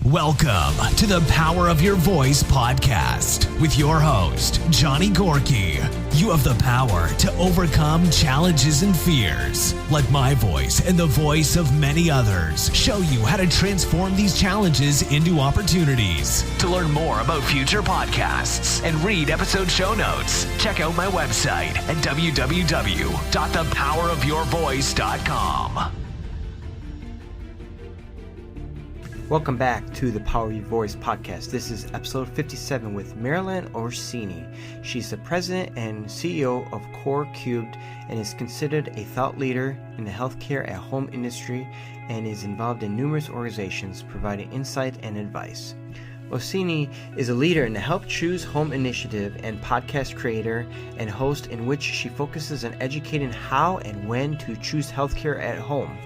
Welcome to the Power of Your Voice podcast with your host, Johnny Gorky. You have the power to overcome challenges and fears. Let my voice and the voice of many others show you how to transform these challenges into opportunities. To learn more about future podcasts and read episode show notes, check out my website at www.thepowerofyourvoice.com. Welcome back to the Power of Your Voice podcast. This is episode 57 with Merrily Orsini. She's the president and CEO of CoreCubed and is considered a thought leader in the healthcare at home industry and is involved in numerous organizations providing insight and advice. Orsini is a leader in the Help Choose Home initiative and podcast creator and host in which she focuses on educating how and when to choose healthcare at home.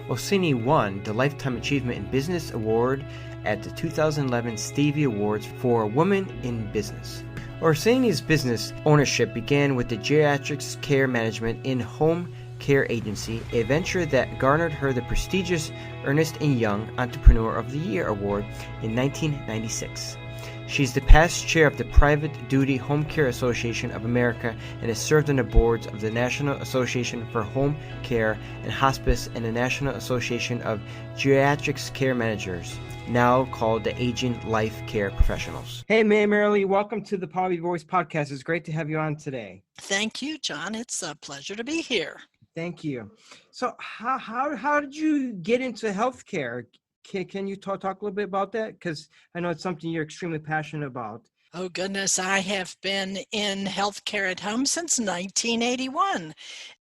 Orsini won the Lifetime Achievement in Business Award at the 2011 Stevie Awards for Women in Business. Orsini's business ownership began with the Geriatric Care Management in-Home Care Agency, a venture that garnered her the prestigious Ernst Young Entrepreneur of the Year award in 1996. She's the past chair of the Private Duty Home Care Association of America and has served on the boards of the National Association for Home Care and Hospice and the National Association of Geriatric Care Managers, now called the Aging Life Care Professionals. Hey, Merrily, welcome to the Power of Your Voice podcast. It's great to have you on today. Thank you, John. It's a pleasure to be here. Thank you. So how did you get into healthcare? Can you talk a little bit about that? Because I know it's something you're extremely passionate about. Oh, goodness. I have been in healthcare at home since 1981.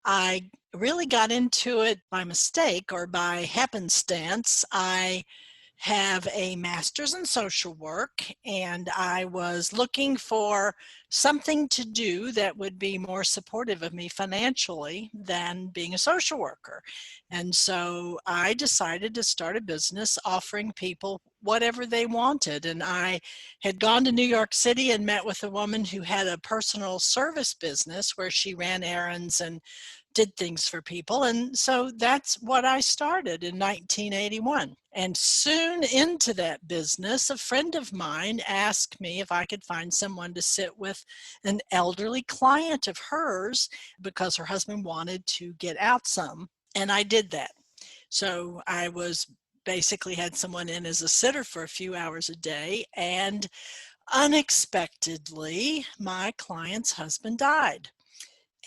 I really got into it by mistake or by happenstance. I have a master's in social work, and I was looking for something to do that would be more supportive of me financially than being a social worker. And so I decided to start a business offering people whatever they wanted. And I had gone to New York City and met with a woman who had a personal service business where she ran errands and did things for people. And so that's what I started in 1981. And soon into that business, a friend of mine asked me if I could find someone to sit with an elderly client of hers because her husband wanted to get out some. And I did that. So I basically had someone in as a sitter for a few hours a day. And unexpectedly, my client's husband died.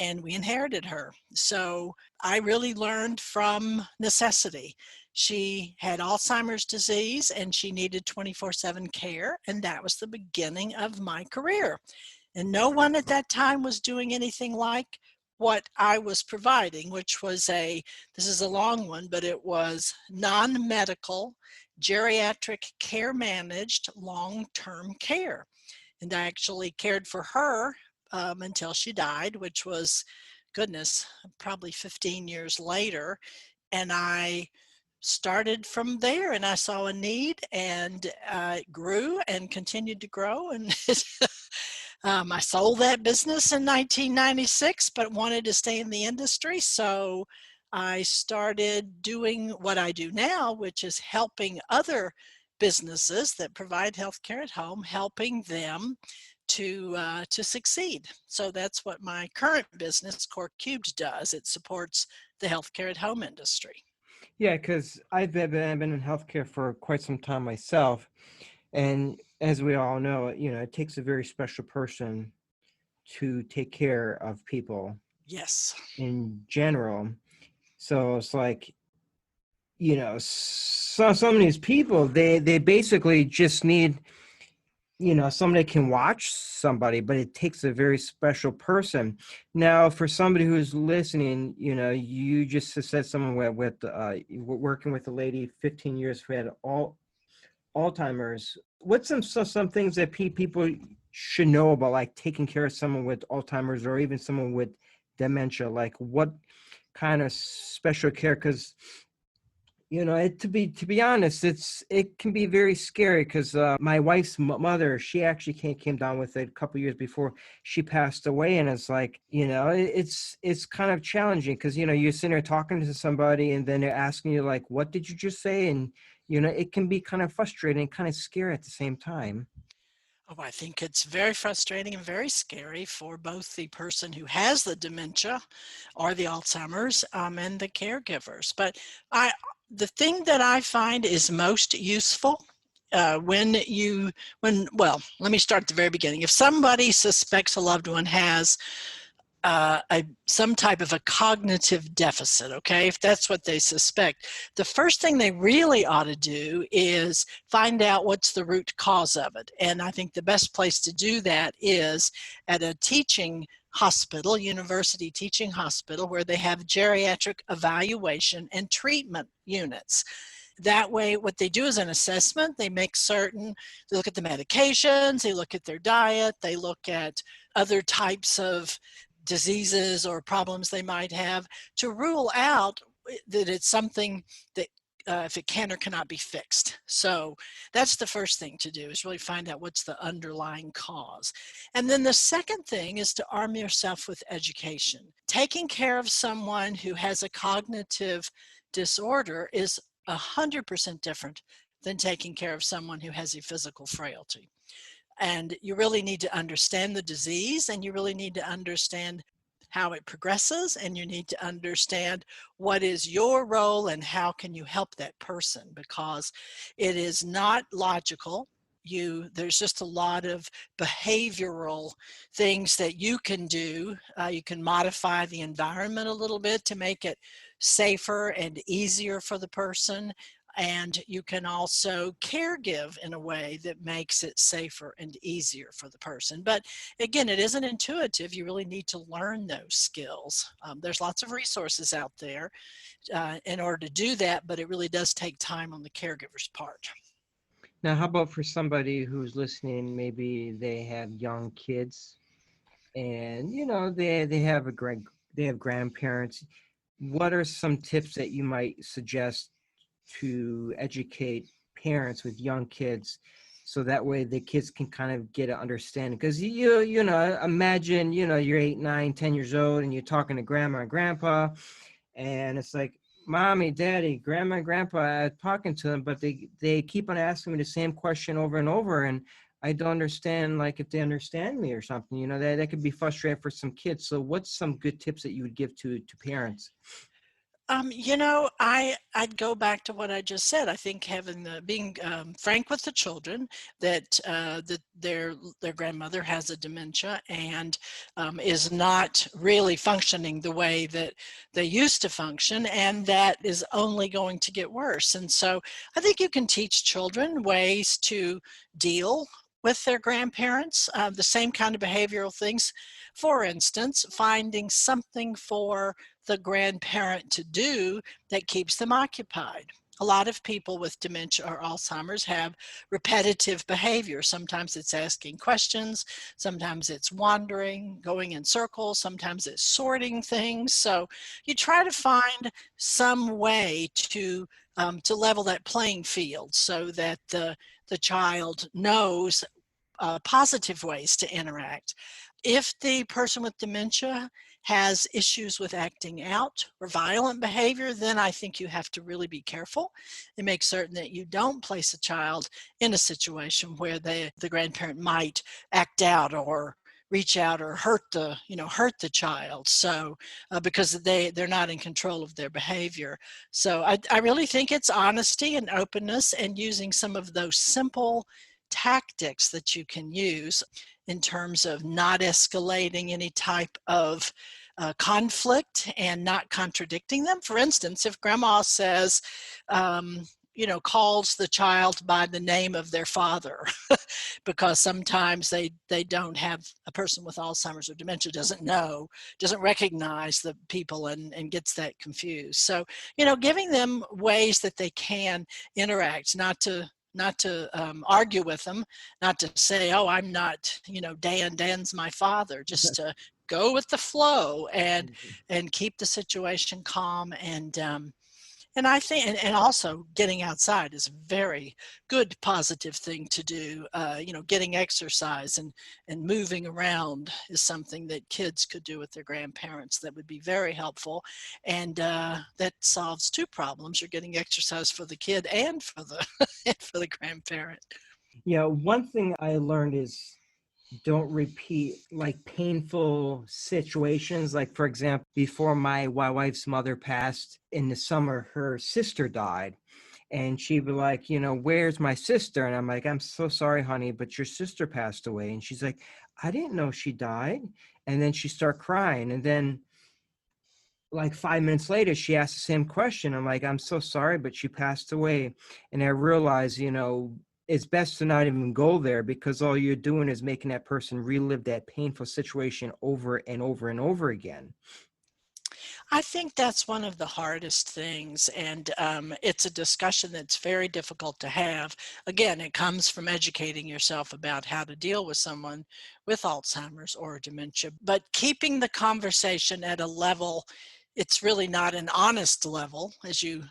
And we inherited her. So I really learned from necessity. She had Alzheimer's disease and she needed 24/7 care. And that was the beginning of my career. And no one at that time was doing anything like what I was providing, which was this is a long one, but it was non-medical, geriatric care managed long-term care. And I actually cared for her until she died, which was, goodness, probably 15 years later. And I started from there and I saw a need and it grew and continued to grow. And I sold that business in 1996, but wanted to stay in the industry. So I started doing what I do now, which is helping other businesses that provide healthcare at home, helping them to succeed. So that's what my current business, CoreCubed, does. It supports the healthcare at home industry. Yeah, because I've been in healthcare for quite some time myself. And as we all know, it takes a very special person to take care of people. Yes. In general. So it's like, some of these people, they basically just need, somebody can watch somebody, but it takes a very special person. Now, for somebody who's listening, you just said someone with working with a lady 15 years who had Alzheimer's. What's some things that people should know about, like taking care of someone with Alzheimer's or even someone with dementia? Like what kind of special care? Because to be honest, it can be very scary because my wife's mother, she actually came down with it a couple years before she passed away, and it's like it's kind of challenging because you're sitting there talking to somebody and then they're asking you like, what did you just say? And it can be kind of frustrating, kind of scary at the same time. Oh, I think it's very frustrating and very scary for both the person who has the dementia or the Alzheimer's and the caregivers. But the thing that I find is most useful let me start at the very beginning. If somebody suspects a loved one has some type of a cognitive deficit, okay, if that's what they suspect, the first thing they really ought to do is find out what's the root cause of it. And I think the best place to do that is at a teaching hospital, university teaching hospital, where they have geriatric evaluation and treatment units. That way, what they do is an assessment. They make certain, they look at the medications, they look at their diet, they look at other types of diseases or problems they might have to rule out that it's something that if it can or cannot be fixed. So that's the first thing to do, is really find out what's the underlying cause. And then the second thing is to arm yourself with education. Taking care of someone who has a cognitive disorder is 100% different than taking care of someone who has a physical frailty. And you really need to understand the disease, and you really need to understand how it progresses, and you need to understand what is your role and how can you help that person, because it is not logical. There's just a lot of behavioral things that you can do. You can modify the environment a little bit to make it safer and easier for the person. And you can also caregive in a way that makes it safer and easier for the person. But again, it isn't intuitive. You really need to learn those skills. There's lots of resources out there in order to do that, but it really does take time on the caregiver's part. Now, how about for somebody who's listening, maybe they have young kids and, they have they have grandparents. What are some tips that you might suggest to educate parents with young kids, so that way the kids can kind of get an understanding? Because imagine you're 8, 9, 10 years old and you're talking to grandma and grandpa, and it's like, mommy, daddy, grandma and grandpa, talking to them, but they keep on asking me the same question over and over, and I don't understand, like, if they understand me or something. That could be frustrating for some kids. So what's some good tips that you would give to parents? I'd go back to what I just said. I think being frank with the children that their grandmother has a dementia and is not really functioning the way that they used to function, and that is only going to get worse. And so I think you can teach children ways to deal with their grandparents, the same kind of behavioral things. For instance, finding something for the grandparent to do that keeps them occupied. A lot of people with dementia or Alzheimer's have repetitive behavior. Sometimes it's asking questions, sometimes it's wandering, going in circles, sometimes it's sorting things. So you try to find some way to level that playing field so that the child knows positive ways to interact. If the person with dementia has issues with acting out or violent behavior, then I think you have to really be careful and make certain that you don't place a child in a situation where the grandparent might act out or reach out or hurt the child. So because they're not in control of their behavior. So I really think it's honesty and openness, and using some of those simple tactics that you can use in terms of not escalating any type of conflict and not contradicting them. For instance, if grandma says, calls the child by the name of their father, because sometimes they don't have, a person with Alzheimer's or dementia doesn't recognize the people and gets that confused. So, giving them ways that they can interact, not to argue with them, not to say, oh, I'm not, Dan's my father, just to go with the flow and keep the situation calm and And I think, and also getting outside is a very good positive thing to do. Getting exercise and moving around is something that kids could do with their grandparents that would be very helpful. And that solves two problems. You're getting exercise for the kid and for the, and for the grandparent. Yeah, one thing I learned is don't repeat like painful situations. Like, for example, before my wife's mother passed in the summer, her sister died. And she'd be like, where's my sister? And I'm like, I'm so sorry, honey, but your sister passed away. And she's like, I didn't know she died. And then she started crying. And then like 5 minutes later, she asked the same question. I'm like, I'm so sorry, but she passed away. And I realized, it's best to not even go there, because all you're doing is making that person relive that painful situation over and over and over again. I think that's one of the hardest things, and it's a discussion that's very difficult to have. Again, it comes from educating yourself about how to deal with someone with Alzheimer's or dementia, but keeping the conversation at a level, it's really not an honest level, as you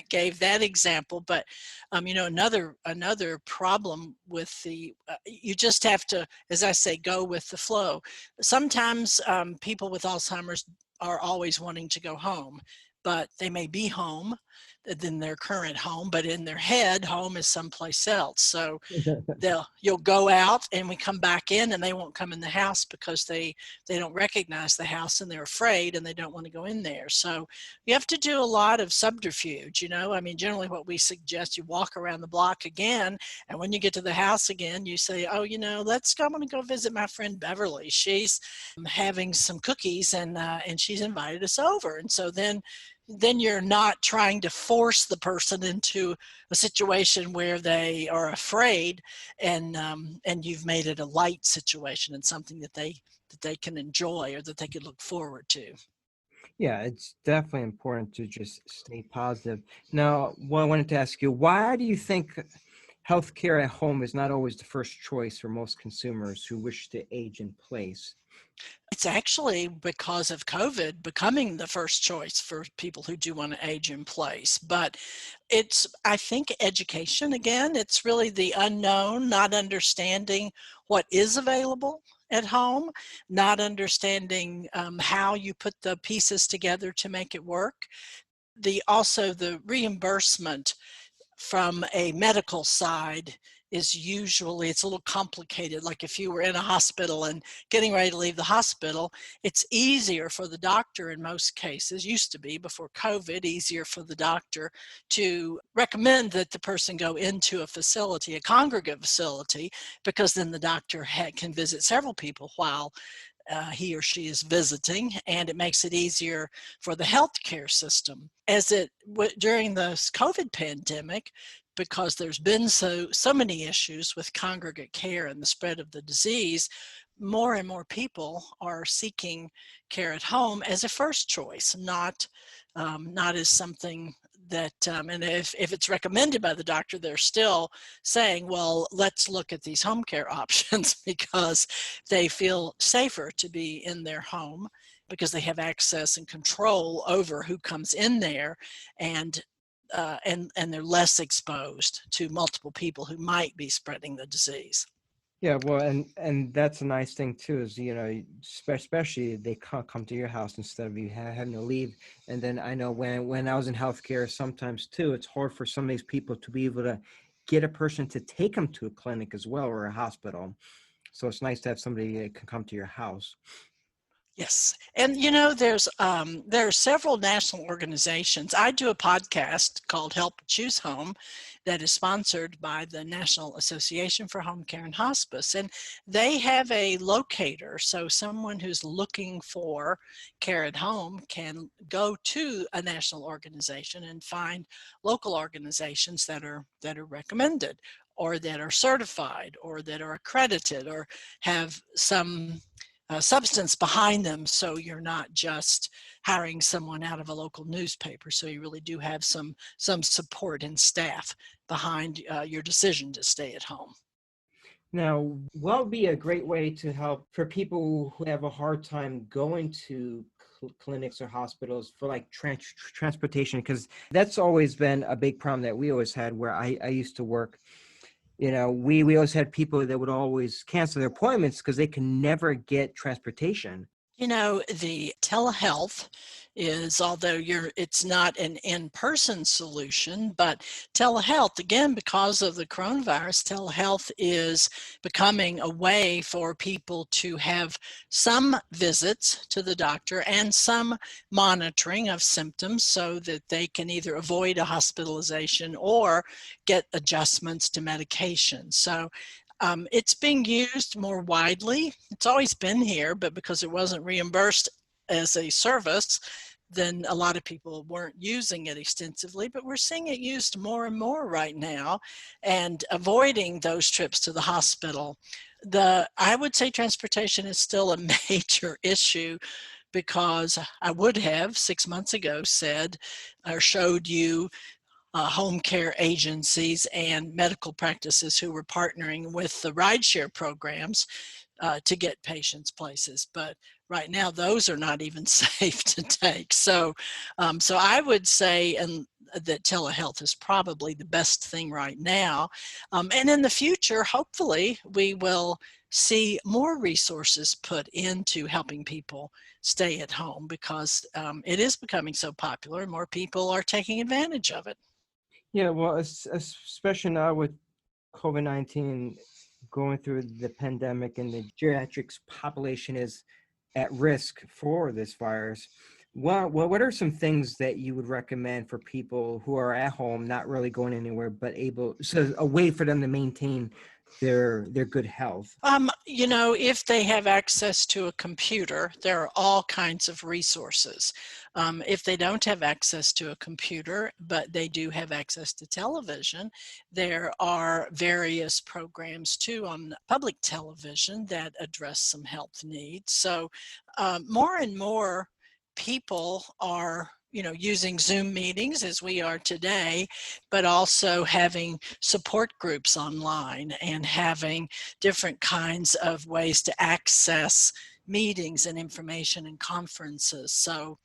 gave that example. But another problem with you just have to, as I say, go with the flow. Sometimes people with Alzheimer's are always wanting to go home, but they may be home than their current home, but in their head, home is someplace else. So you'll go out and we come back in and they won't come in the house because they don't recognize the house and they're afraid and they don't want to go in there. So you have to do a lot of subterfuge. Generally what we suggest, you walk around the block again, and when you get to the house again, you say, oh, let's go. I'm going to go visit my friend Beverly. She's having some cookies and she's invited us over. And so then you're not trying to force the person into a situation where they are afraid, and you've made it a light situation and something that they can enjoy or that they could look forward to. Yeah, it's definitely important to just stay positive. Now, what I wanted to ask you, why do you think healthcare at home is not always the first choice for most consumers who wish to age in place? It's actually because of COVID becoming the first choice for people who do want to age in place. But it's, I think, education again. It's really the unknown, not understanding what is available at home, not understanding how you put the pieces together to make it work. Also the reimbursement from a medical side is usually, it's a little complicated. Like if you were in a hospital and getting ready to leave the hospital, it's easier for the doctor in most cases, used to be before COVID, easier for the doctor to recommend that the person go into a facility, a congregate facility, because then the doctor can visit several people while he or she is visiting, and it makes it easier for the healthcare system. During the COVID pandemic, because there's been so many issues with congregate care and the spread of the disease, more and more people are seeking care at home as a first choice, not as something that, and if it's recommended by the doctor, they're still saying, well, let's look at these home care options because they feel safer to be in their home because they have access and control over who comes in there, and they're less exposed to multiple people who might be spreading the disease. Yeah, well, and that's a nice thing too, is especially they come to your house instead of you having to leave. And then I know when I was in healthcare, sometimes too, it's hard for some of these people to be able to get a person to take them to a clinic as well, or a hospital. So it's nice to have somebody that can come to your house. Yes. And there are several national organizations. I do a podcast called Help Choose Home that is sponsored by the National Association for Home Care and Hospice. And they have a locator. So someone who's looking for care at home can go to a national organization and find local organizations that are recommended, or that are certified, or that are accredited, or have some substance behind them, so you're not just hiring someone out of a local newspaper. So you really do have some support and staff behind your decision to stay at home. Now, what would be a great way to help for people who have a hard time going to clinics or hospitals for like transportation, because that's always been a big problem that we always had where I used to work. We always had people that would always cancel their appointments because they can never get transportation. The telehealth is, although it's not an in-person solution, but telehealth, again, because of the coronavirus, telehealth is becoming a way for people to have some visits to the doctor and some monitoring of symptoms so that they can either avoid a hospitalization or get adjustments to medication. So it's being used more widely. It's always been here, but because it wasn't reimbursed as a service, then a lot of people weren't using it extensively, but we're seeing it used more and more right now and avoiding those trips to the hospital. I would say transportation is still a major issue because I would have 6 months ago said or showed you home care agencies and medical practices who were partnering with the rideshare programs to get patients places. But right now, those are not even safe to take. So I would say that telehealth is probably the best thing right now. And in the future, hopefully, we will see more resources put into helping people stay at home because it is becoming so popular and more people are taking advantage of it. Yeah, well, especially now with COVID-19 going through the pandemic and the geriatrics population is at risk for this virus. What are some things that you would recommend for people who are at home, not really going anywhere, but so a way for them to maintain their good health? If they have access to a computer, there are all kinds of resources. If they don't have access to a computer, but they do have access to television, there are various programs too on public television that address some health needs. So more and more people are using Zoom meetings as we are today, but also having support groups online and having different kinds of ways to access meetings and information and conferences. So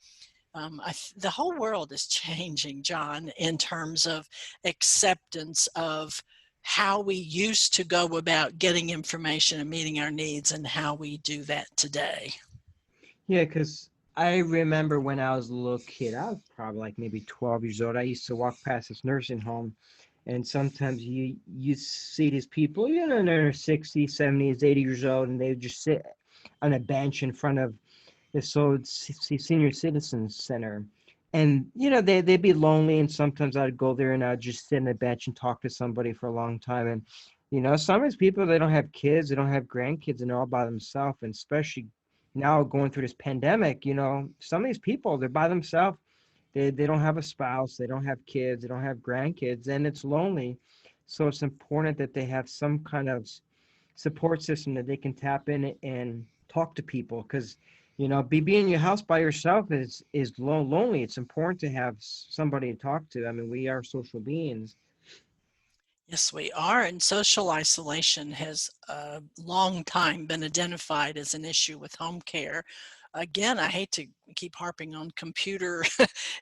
the whole world is changing, John, in terms of acceptance of how we used to go about getting information and meeting our needs and how we do that today. Yeah, because I remember when I was a little kid, I was probably like maybe 12 years old. I used to walk past this nursing home, and sometimes you see these people, in their 60s, 70s, 80 years old, and they would just sit on a bench in front of this old senior citizens center. And, they'd be lonely, and sometimes I'd go there and I'd just sit on a bench and talk to somebody for a long time. And, some of these people, they don't have kids, they don't have grandkids, and they're all by themselves. And especially now going through this pandemic, some of these people, they're by themselves. They don't have a spouse, they don't have kids, they don't have grandkids, and it's lonely. So it's important that they have some kind of support system that they can tap in and talk to people, because being in your house by yourself is lonely. It's important to have somebody to talk to. I mean, we are social beings. Yes, we are. And social isolation has a long time been identified as an issue with home care. Again, I hate to keep harping on computer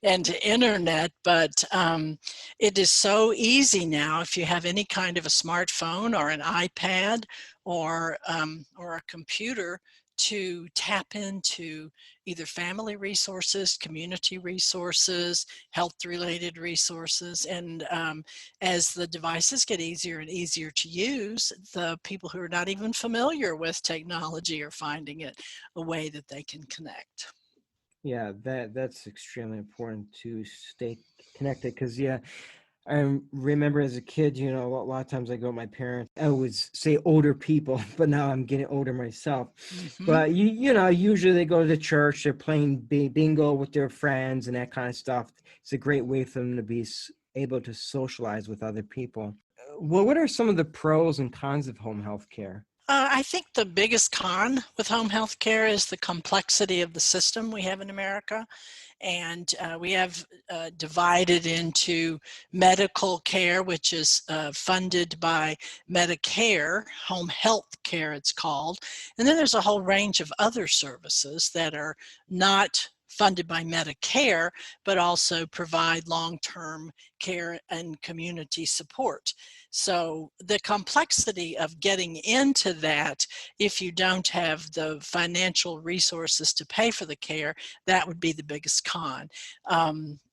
and internet, but it is so easy now if you have any kind of a smartphone or an iPad or a computer to tap into either family resources, community resources, health-related resources. And as the devices get easier and easier to use, the people who are not even familiar with technology are finding it a way that they can connect. Yeah, that's extremely important to stay connected, because I remember as a kid, a lot of times I go with my parents. I would say older people, but now I'm getting older myself. Mm-hmm. But usually they go to the church, they're playing bingo with their friends and that kind of stuff. It's a great way for them to be able to socialize with other people. Well, what are some of the pros and cons of home health care? I think the biggest con with home health care is the complexity of the system we have in America. And we have divided into medical care, which is funded by Medicare, home health care it's called. And then there's a whole range of other services that are not funded by Medicare, but also provide long-term care and community support. So the complexity of getting into that, if you don't have the financial resources to pay for the care, that would be the biggest con.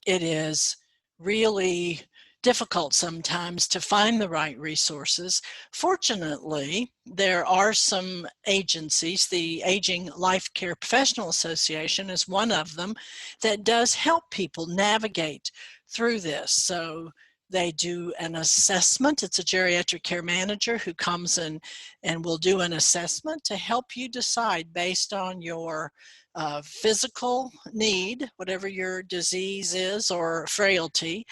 It is really difficult sometimes to find the right resources. Fortunately, there are some agencies. The Aging Life Care Professional Association is one of them that does help people navigate through this. So they do an assessment. It's a geriatric care manager who comes in and will do an assessment to help you decide based on your physical need, whatever your disease is or frailty,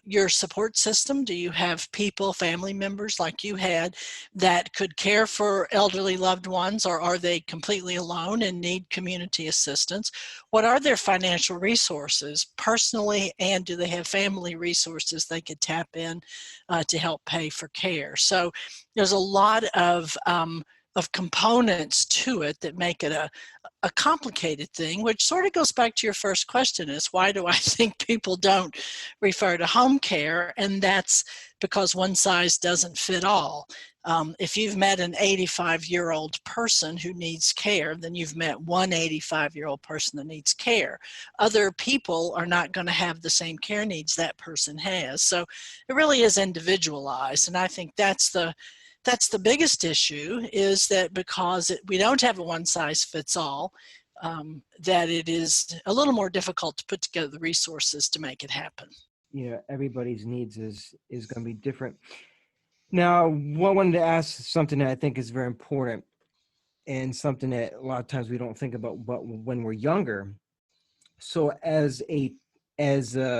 your support system. Do you have people, family members like you had, that could care for elderly loved ones, or are they completely alone and need community assistance? What are their financial resources personally, and do they have family resources they could tap in to help pay for care? So there's a lot of components to it that make it a complicated thing, which sort of goes back to your first question, is why do I think people don't refer to home care? And that's because one size doesn't fit all. If you've met an 85-year-old person who needs care, then you've met one 85-year-old person that needs care. Other people are not going to have the same care needs that person has. So it really is individualized. And I think that's the biggest issue, is that because we don't have a one-size-fits-all, that it is a little more difficult to put together the resources to make it happen. Everybody's needs is going to be different. Now, I wanted to ask something that I think is very important, and something that a lot of times we don't think about, but when we're younger. So as a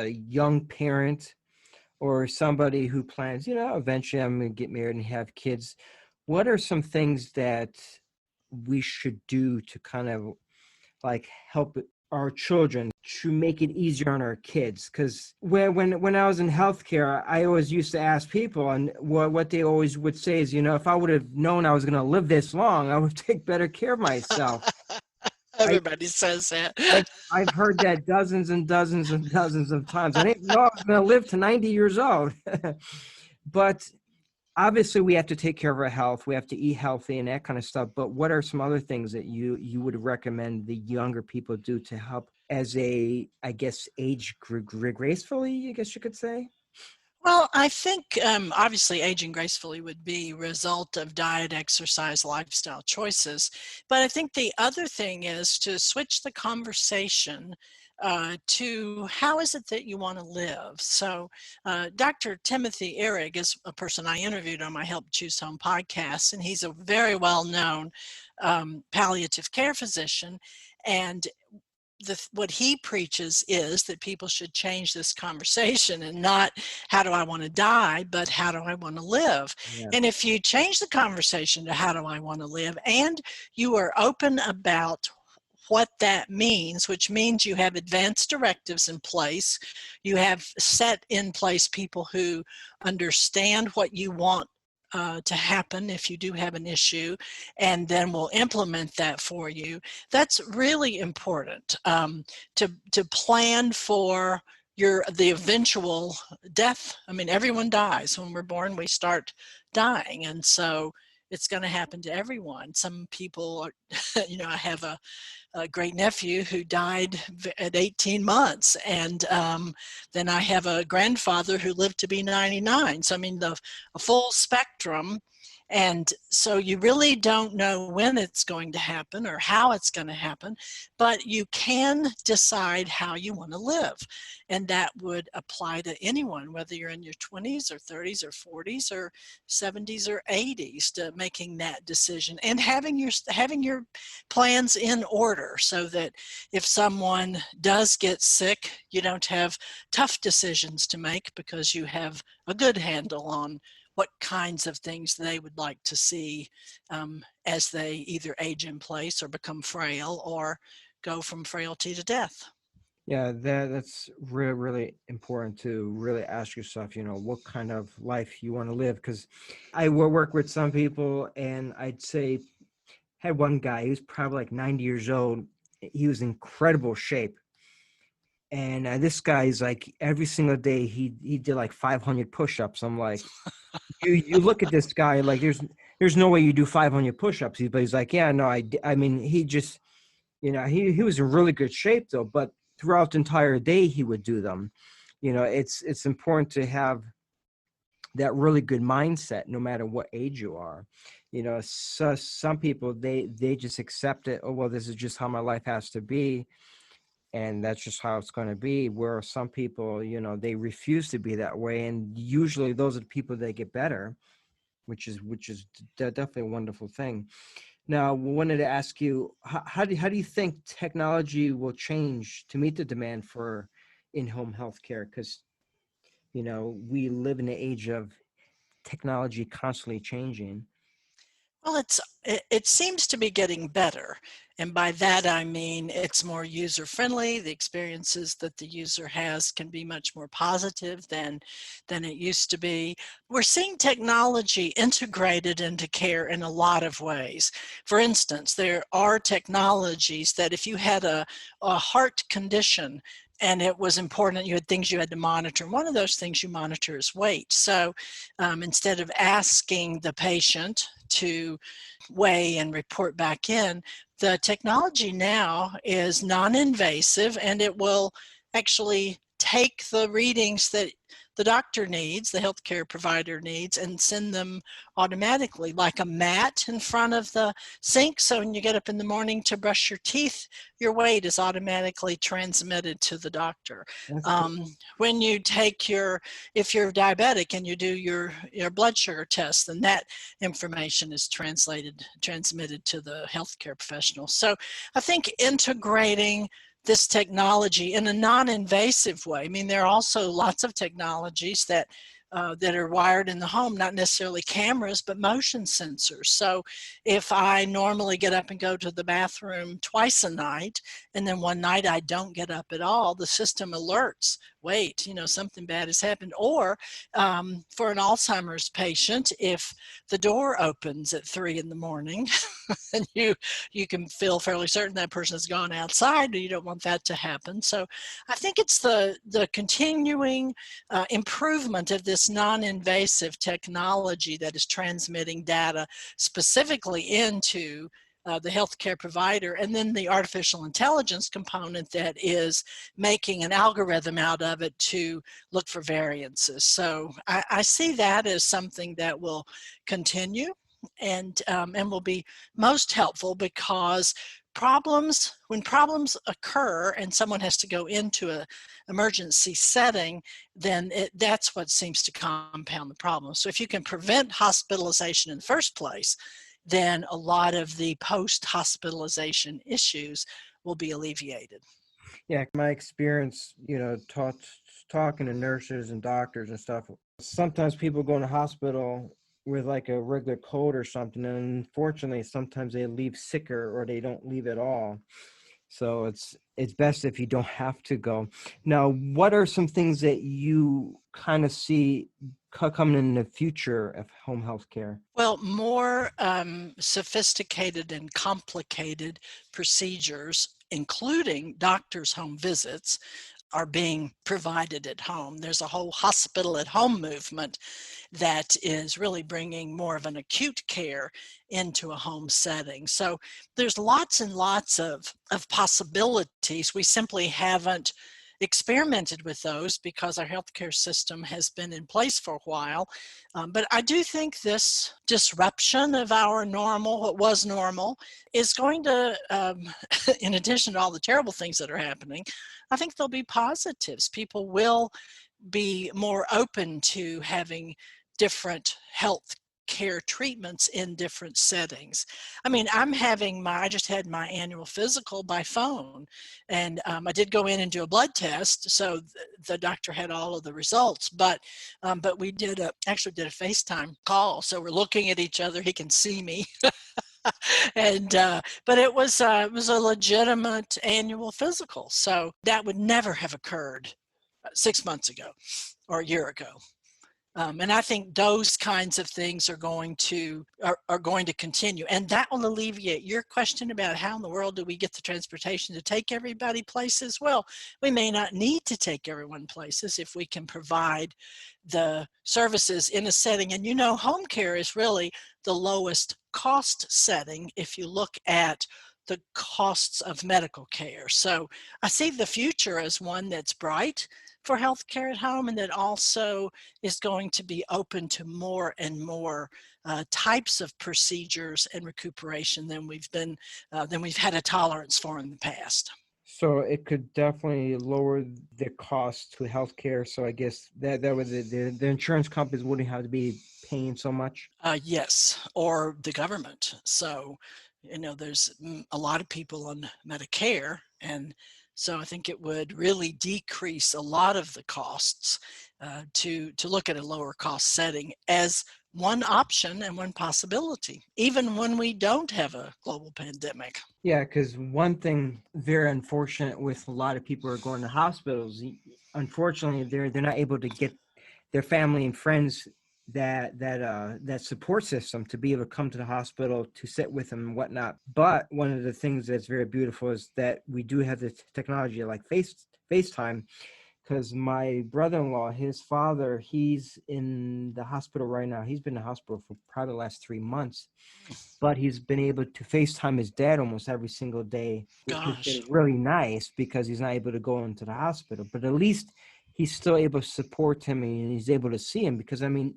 young parent, or somebody who plans, eventually I'm going to get married and have kids, what are some things that we should do to kind of like help our children, to make it easier on our kids? Because when I was in healthcare, I always used to ask people, and what they always would say is, if I would have known I was going to live this long, I would take better care of myself. Everybody says that. I've heard that dozens and dozens and dozens of times. I didn't know I was going to live to 90 years old. But obviously, we have to take care of our health. We have to eat healthy and that kind of stuff. But what are some other things that you would recommend the younger people do to help as age gracefully, I guess you could say? Well, I think obviously aging gracefully would be a result of diet, exercise, lifestyle choices. But I think the other thing is to switch the conversation to how is it that you want to live? So Dr. Timothy Ehrig is a person I interviewed on my Help Choose Home podcast, and he's a very well-known palliative care physician. And what he preaches is that people should change this conversation, and not how do I want to die, but how do I want to live? Yeah. And if you change the conversation to how do I want to live, and you are open about what that means, which means you have advanced directives in place, you have set in place people who understand what you want to happen if you do have an issue, and then we'll implement that for you. That's really important, to plan for the eventual death. I mean, everyone dies. When we're born, we start dying, and so it's going to happen to everyone. Some people are, I have a great nephew who died at 18 months. And then I have a grandfather who lived to be 99. So, I mean, a full spectrum. And so you really don't know when it's going to happen or how it's going to happen, but you can decide how you want to live. And that would apply to anyone, whether you're in your 20s or 30s or 40s or 70s or 80s, to making that decision and having your plans in order, so that if someone does get sick, you don't have tough decisions to make, because you have a good handle on what kinds of things they would like to see as they either age in place or become frail or go from frailty to death. Yeah, that's really, really important to really ask yourself, what kind of life you want to live. Because I work with some people, and I'd say, had one guy, he was probably like 90 years old, he was in incredible shape. And this guy is like, every single day he did like 500 push-ups. I'm like, you look at this guy, like there's no way you do 500 push-ups. But he's like, yeah, no, I mean, he just, he was in really good shape though, but throughout the entire day he would do them. It's important to have that really good mindset no matter what age you are. So some people, they just accept it. Oh, well, this is just how my life has to be, and that's just how it's going to be. Where some people, they refuse to be that way, and usually those are the people that get better, which is definitely a wonderful thing. Now, we wanted to ask you, how do you think technology will change to meet the demand for in-home healthcare? Because we live in an age of technology constantly changing. Well, it seems to be getting better. And by that, I mean it's more user friendly. The experiences that the user has can be much more positive than it used to be. We're seeing technology integrated into care in a lot of ways. For instance, there are technologies that if you had a heart condition and it was important, you had things you had to monitor. And one of those things you monitor is weight. So instead of asking the patient to weigh and report back in, the technology now is non-invasive, and it will actually take the readings that the doctor needs, the healthcare provider needs, and send them automatically, like a mat in front of the sink. So when you get up in the morning to brush your teeth, your weight is automatically transmitted to the doctor. When you take if you're diabetic and you do your blood sugar test, then that information is transmitted to the healthcare professional. So I think integrating this technology in a non-invasive way. I mean, there are also lots of technologies that are wired in the home, not necessarily cameras, but motion sensors. So if I normally get up and go to the bathroom twice a night, and then one night I don't get up at all, the system alerts, wait, something bad has happened. Or for an Alzheimer's patient, if the door opens at 3 a.m, and you can feel fairly certain that person has gone outside, and you don't want that to happen. So I think it's the continuing improvement of this non-invasive technology that is transmitting data specifically into the healthcare provider, and then the artificial intelligence component that is making an algorithm out of it to look for variances. So I see that as something that will continue and will be most helpful, because when problems occur and someone has to go into an emergency setting, then that's what seems to compound the problem. So if you can prevent hospitalization in the first place, then a lot of the post-hospitalization issues will be alleviated. Yeah, my experience, talking to nurses and doctors and stuff, sometimes people go in the hospital with like a regular cold or something, and unfortunately sometimes they leave sicker or they don't leave at all. So it's best if you don't have to go. Now, what are some things that you kind of see coming in the future of home health care? Well, more sophisticated and complicated procedures, including doctors' home visits, are being provided at home. There's a whole hospital at home movement that is really bringing more of an acute care into a home setting. So there's lots and lots of possibilities. We simply haven't experimented with those because our healthcare system has been in place for a while. But I do think this disruption of our normal, what was normal, is going to, in addition to all the terrible things that are happening, I think there'll be positives. People will be more open to having different health care treatments in different settings. I mean, I just had my annual physical by phone, and I did go in and do a blood test, so the doctor had all of the results, but we actually did a FaceTime call, so we're looking at each other, he can see me. And but it was a legitimate annual physical, so that would never have occurred 6 months ago or a year ago. And I think those kinds of things are going to continue, and that will alleviate your question about how in the world do we get the transportation to take everybody places. Well, we may not need to take everyone places if we can provide the services in a setting. And home care is really the lowest cost setting if you look at the costs of medical care. So I see the future as one that's bright for healthcare at home, and that also is going to be open to more and more types of procedures and recuperation than we've had a tolerance for in the past. So it could definitely lower the cost to healthcare. So I guess that way the insurance companies wouldn't have to be paying so much. Yes, or the government. So, there's a lot of people on Medicare, and so I think it would really decrease a lot of the costs to look at a lower cost setting as one option and one possibility, even when we don't have a global pandemic. Yeah, because one thing very unfortunate with a lot of people who are going to hospitals, unfortunately, they're not able to get their family and friends that support system to be able to come to the hospital to sit with them and whatnot. But one of the things that's very beautiful is that we do have the technology like FaceTime. Because my brother-in-law, his father, he's in the hospital right now. He's been in the hospital for probably the last 3 months, but he's been able to FaceTime his dad almost every single day, which has Gosh. been really nice because he's not able to go into the hospital. But at least he's still able to support him and he's able to see him because, I mean,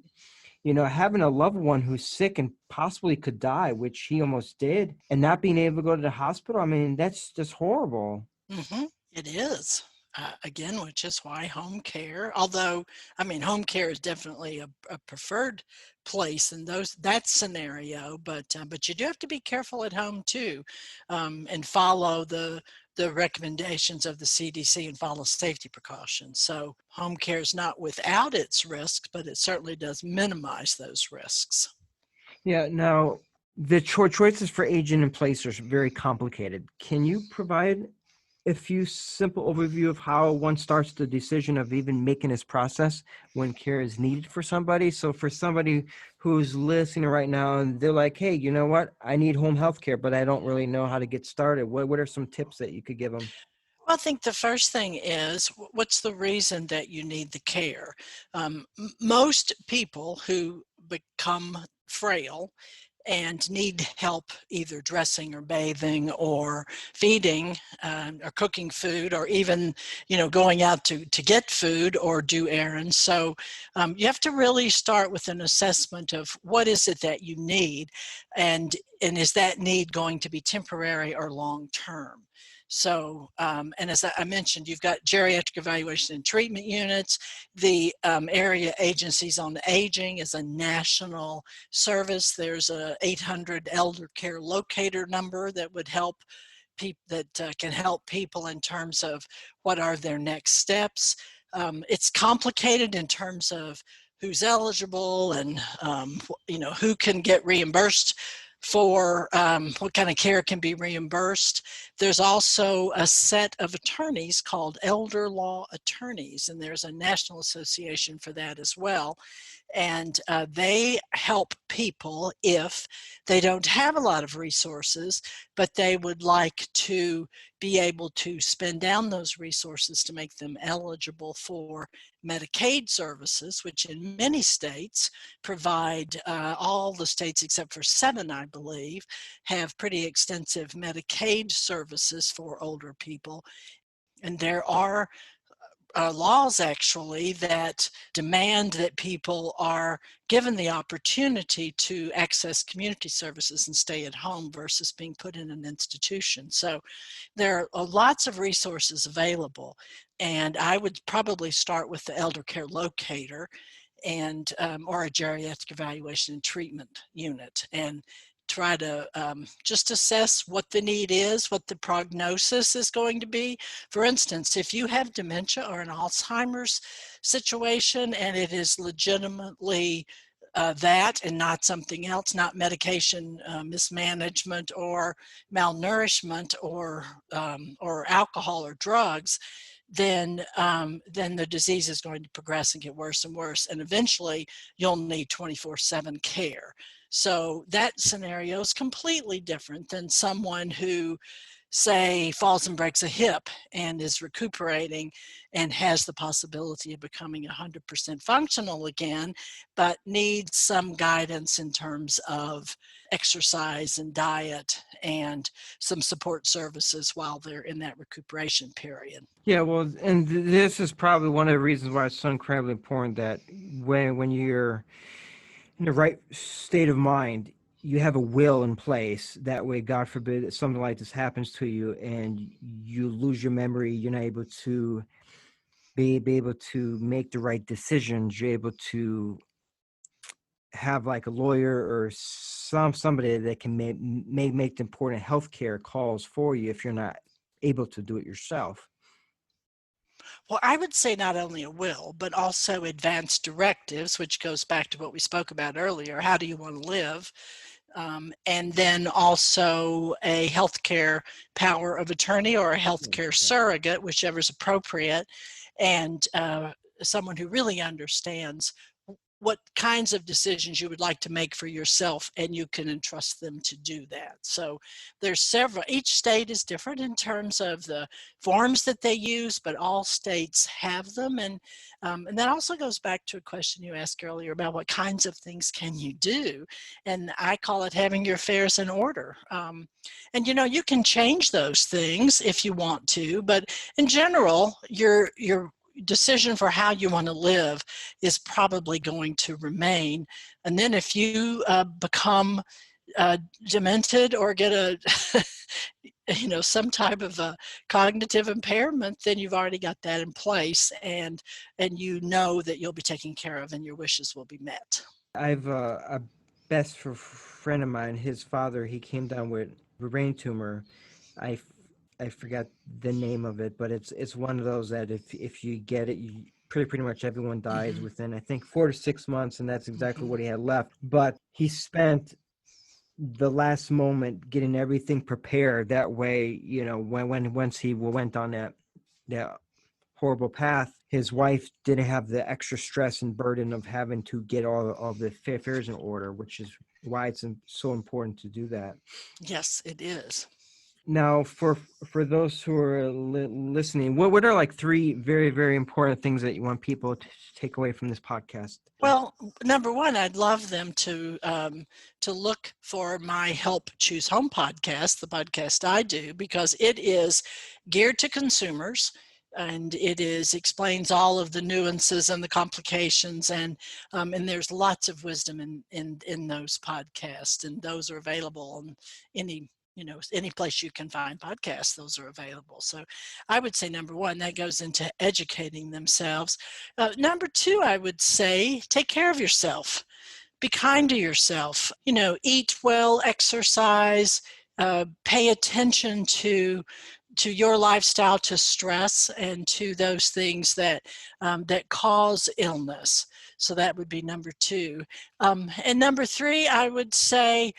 having a loved one who's sick and possibly could die, which he almost did, and not being able to go to the hospital, I mean, that's just horrible. Mm-hmm. It is. Again, which is why home care, although, home care is definitely a preferred place in that scenario, but you do have to be careful at home too, and follow the recommendations of the CDC and follow safety precautions. So home care is not without its risks, but it certainly does minimize those risks. Yeah, now the choices for agent in place are very complicated. Can you provide a few simple overview of how one starts the decision of even making this process when care is needed for somebody? So for somebody who's listening right now and they're like, hey, you know what? I need home health care, but I don't really know how to get started. What are some tips that you could give them? Well, I think the first thing is, what's the reason that you need the care? Most people who become frail and need help either dressing or bathing or feeding or cooking food, or even going out to get food or do errands. So you have to really start with an assessment of what is it that you need, and is that need going to be temporary or long term. So, and as I mentioned, you've got geriatric evaluation and treatment units. The area agencies on aging is a national service. There's a 800 elder care locator number that would help people, that can help people in terms of what are their next steps. It's complicated in terms of who's eligible and who can get reimbursed for what kind of care can be reimbursed. There's also a set of attorneys called elder law attorneys, and there's a national association for that as well. And they help people if they don't have a lot of resources, but they would like to be able to spend down those resources to make them eligible for Medicaid services, which in many states provide, all the states except for 7, I believe, have pretty extensive Medicaid services for older people. And there are laws actually that demand that people are given the opportunity to access community services and stay at home versus being put in an institution. So there are lots of resources available, and I would probably start with the elder care locator and or a geriatric evaluation and treatment unit, and try to just assess what the need is, what the prognosis is going to be. For instance, if you have dementia or an Alzheimer's situation and it is legitimately that and not something else, not medication mismanagement or malnourishment or alcohol or drugs, then the disease is going to progress and get worse and worse, and eventually you'll need 24/7 care. So that scenario is completely different than someone who, say, falls and breaks a hip and is recuperating and has the possibility of becoming 100% functional again, but needs some guidance in terms of exercise and diet and some support services while they're in that recuperation period. Yeah, well, and this is probably one of the reasons why it's so incredibly important that when you're in the right state of mind, you have a will in place. That way, God forbid that something like this happens to you and you lose your memory, you're not able to be able to make the right decisions. You're able to have like a lawyer or somebody that can make the important healthcare calls for you if you're not able to do it yourself. Well, I would say not only a will, but also advanced directives, which goes back to what we spoke about earlier. How do you want to live? And then also a healthcare power of attorney or a healthcare surrogate, whichever is appropriate, and someone who really understands what kinds of decisions you would like to make for yourself, and you can entrust them to do that. So there's several, each state is different in terms of the forms that they use, but all states have them. And that also goes back to a question you asked earlier about what kinds of things can you do? And I call it having your affairs in order. And you can change those things if you want to, but in general, your decision for how you want to live is probably going to remain. And then if you become demented or get some type of a cognitive impairment, then you've already got that in place, and you know that you'll be taken care of and your wishes will be met. I've a best friend of mine, his father, he came down with a brain tumor. I forgot the name of it, but it's one of those that if you get it, you pretty much everyone dies within, I think, 4 to 6 months, and that's exactly what he had left. But he spent the last moment getting everything prepared. That way, once he went on that horrible path, his wife didn't have the extra stress and burden of having to get all the affairs in order, which is why it's so important to do that. Yes, it is. Now, for those who are listening, what are like 3 very, very important things that you want people to take away from this podcast? Well, number one, I'd love them to look for my Help Choose Home podcast, the podcast I do, because it is geared to consumers, and it explains all of the nuances and the complications, and there's lots of wisdom in those podcasts, and those are available on any place you can find podcasts, those are available. So I would say, number one, that goes into educating themselves. Number two, I would say, take care of yourself. Be kind to yourself. Eat well, exercise, pay attention to your lifestyle, to stress, and to those things that cause illness. So that would be number two. And number three, I would say,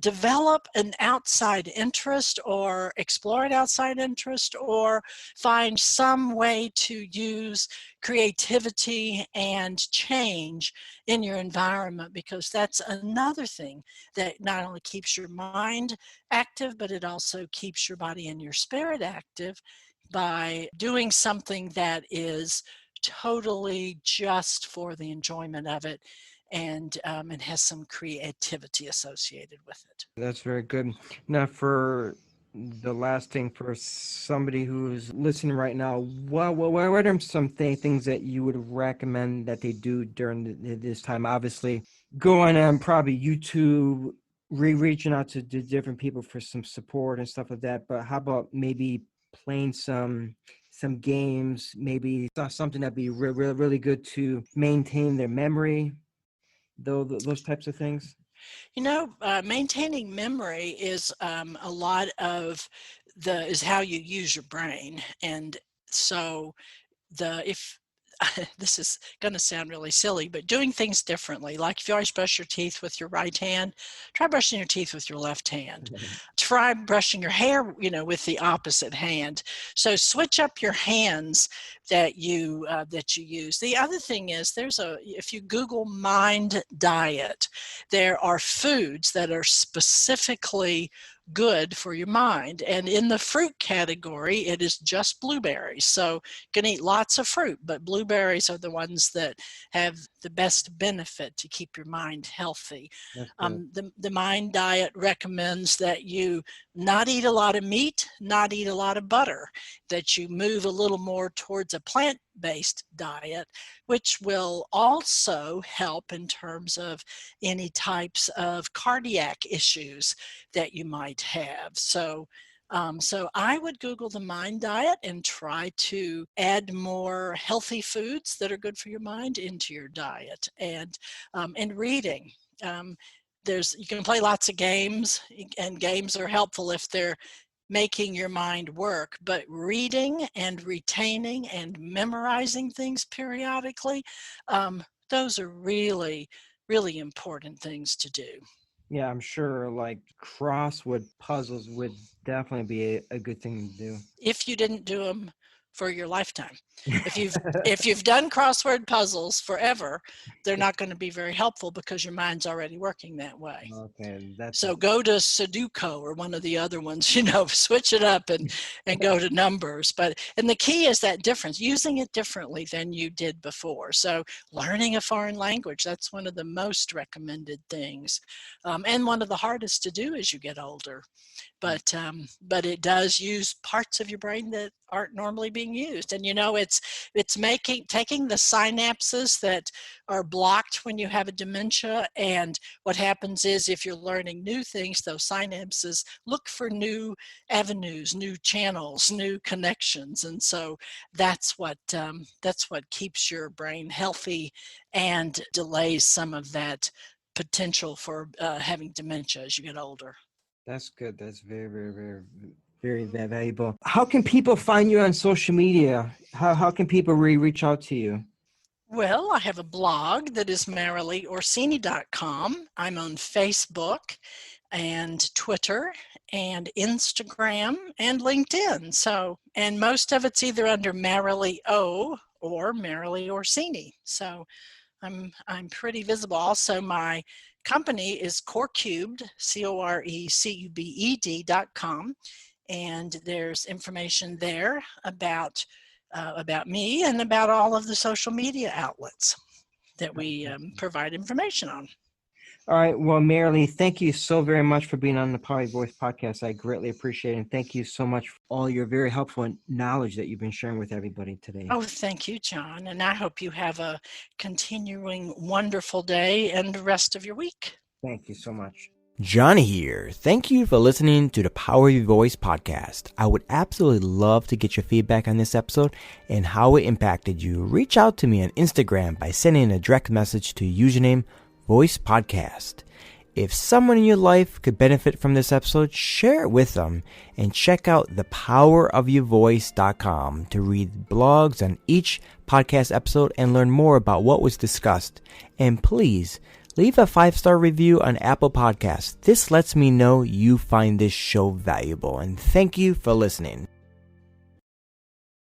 develop an outside interest or explore an outside interest, or find some way to use creativity and change in your environment, because that's another thing that not only keeps your mind active, but it also keeps your body and your spirit active by doing something that is totally just for the enjoyment of it, and has some creativity associated with it. That's very good. Now, for the last thing, for somebody who's listening right now, what are some things that you would recommend that they do during this time? Obviously, go on probably YouTube, reaching out to different people for some support and stuff like that. But how about maybe playing some games, maybe something that'd be really good to maintain their memory, those types of things? Maintaining memory is a lot of is how you use your brain. And so if this is going to sound really silly, but doing things differently. Like if you always brush your teeth with your right hand, try brushing your teeth with your left hand. Try brushing your hair, with the opposite hand. So switch up your hands that you use. The other thing is if you Google Mind Diet, there are foods that are specifically good for your mind. And in the fruit category, it is just blueberries. So you can eat lots of fruit, but blueberries are the ones that have the best benefit to keep your mind healthy. The Mind Diet recommends that you not eat a lot of meat, not eat a lot of butter, that you move a little more towards a plant-based diet, which will also help in terms of any types of cardiac issues that you might have. So I would Google the Mind Diet and try to add more healthy foods that are good for your mind into your diet. And reading. You can play lots of games, and games are helpful if they're making your mind work, but reading and retaining and memorizing things periodically, those are really, really important things to do. Yeah, I'm sure like crossword puzzles would definitely be a good thing to do. If you didn't do them for your lifetime. If you've done crossword puzzles forever, they're not going to be very helpful because your mind's already working that way. Okay, so go to Sudoku or one of the other ones, switch it up and go to numbers. And the key is that difference, using it differently than you did before. So learning a foreign language, that's one of the most recommended things, and one of the hardest to do as you get older. But it does use parts of your brain that aren't normally being used. And it's taking the synapses that are blocked when you have a dementia, and what happens is if you're learning new things, those synapses look for new avenues, new channels, new connections. And so that's what keeps your brain healthy and delays some of that potential for having dementia as you get older. That's good. That's very, very, very, very valuable. How can people find you on social media? How can people reach out to you? Well, I have a blog that is merrillyorsini.com. I'm on Facebook and Twitter and Instagram and LinkedIn. And most of it's either under Merrily O or Merrily Orsini. So I'm pretty visible. Also, my company is CoreCubed, CoreCubed.com, and there's information there about me and about all of the social media outlets that we provide information on. All right. Well, Merrily, thank you so very much for being on the Power Voice podcast. I greatly appreciate it. And thank you so much for all your very helpful knowledge that you've been sharing with everybody today. Oh, thank you, John. And I hope you have a continuing wonderful day and the rest of your week. Thank you so much. Johnny here. Thank you for listening to the Power of Your Voice podcast. I would absolutely love to get your feedback on this episode and how it impacted you. Reach out to me on Instagram by sending a direct message to username Voice Podcast. If someone in your life could benefit from this episode, share it with them and check out thepowerofyourvoice.com to read blogs on each podcast episode and learn more about what was discussed. And please leave a 5-star review on Apple Podcasts. This lets me know you find this show valuable. And thank you for listening.